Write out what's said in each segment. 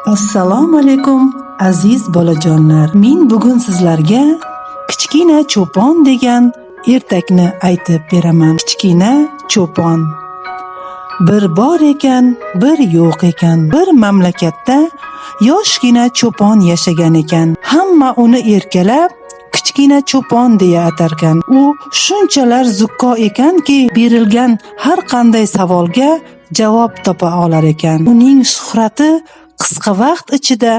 Assalomu alaykum aziz bolajonlar. Men bugun sizlarga kichkina cho'pon degan ertakni aytib beraman. Kichkina cho'pon. Bir bor ekan, bir yo'q ekan. Bir mamlakatda yoshgina cho'pon yashagan ekan. Hamma uni erkalab kichkina cho'pon deya atarkan. U shunchalar zukko ekanki, berilgan har qanday savolga javob topa olar ekan. Uning shuhrati qisqa vaqt ichida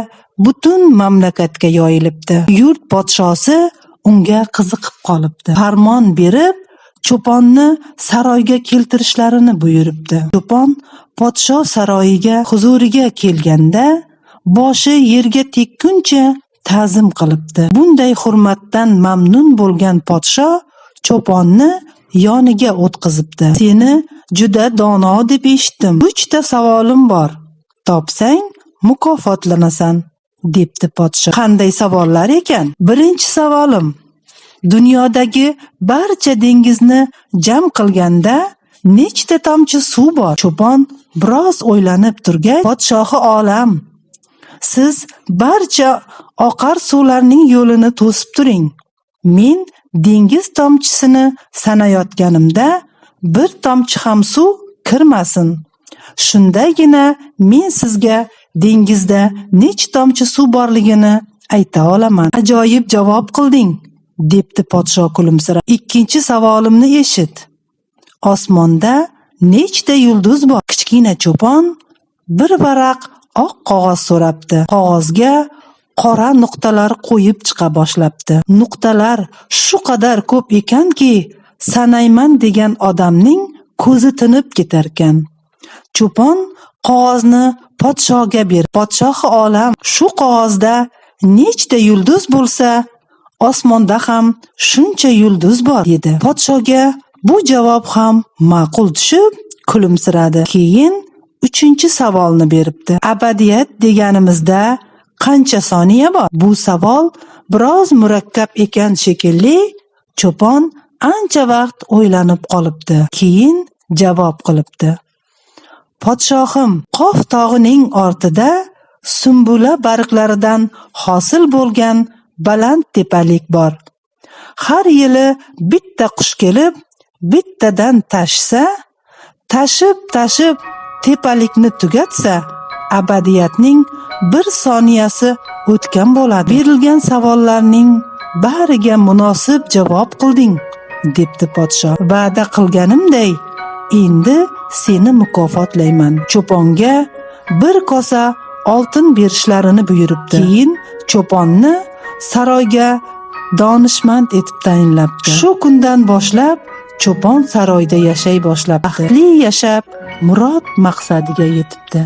butun mamlakatga yoyilibdi. Yurt podshosi unga qiziqib qolibdi. Farmon berib, cho'ponni saroyga keltirishlarini buyuribdi. Cho'pon podsho saroyiga huzuriga kelganda boshi yerga tekkuncha ta'zim qilibdi. Bunday hurmatdan mamnun bo'lgan podsho cho'ponni yoniga o'tqizibdi. Seni juda dono deb eshitdim. 3 ta savolim bor. Topsang mukofotlanasan, debdi podsho. Qanday savollar ekan? Birinchi savolim: dunyodagi barcha dengizni jam qilganda nechta tomchi suv bor? Cho'pon biroz o'ylanib turgach, podshohi olam, siz barcha oqar suvlarning yo'lini to'sib turing. Men dengiz tomchisini sanayotganimda bir tomchi ham suv kirmasin. Shundagina men sizga dengizda nech tomchi suv borligini ayta olaman. Ajoyib javob qilding, debdi podsho kulimsirab. Ikkinchi savolimni eshit. Osmonda nechta yulduz bor? Kichkina cho'pon bir varaq oq qog'oz so'rabdi. Qog'ozga qora nuqtalar qo'yib chiqa boshlabdi. Nuqtalar shu qadar ko'p ekanki, sanayman degan odamning ko'zi tinib ketarkan. Cho'pon qog'ozni podshoga berdi. Podshohi olam, shu qog'ozda nechta yulduz bo'lsa, osmonda ham shuncha yulduz bor, dedi. Podshoga bu javob ham ma'qul tushib, kulimsiradi. Keyin 3-savolni beribdi. Abadiyat deganimizda qancha soniya bor? Bu savol biroz murakkab ekan shekilli. Cho'pon ancha vaqt o'ylanib qolibdi. Keyin javob qilibdi. Podshohim, Qof tog'ining ortida sumbula barglaridan hosil bo'lgan baland tepalik bor. Har yili bitta qush kelib, bittadan tashsa, tashib tepalikni tugatsa, abadiyatning 1 soniyasi o'tgan bo'ladi. Berilgan savollarning bariga munosib javob qilding, debdi podsho. Va'da qilganimday, endi seni mukofotlayman. Cho'ponga 1 kosa oltin berishlarini buyuribdi. Keyin cho'ponni saroyga donishmand etib tayinlabdi. Shu kundan boshlab cho'pon saroyda yashay boshlabdi. Baxtli yashab, murod maqsadiga yetibdi.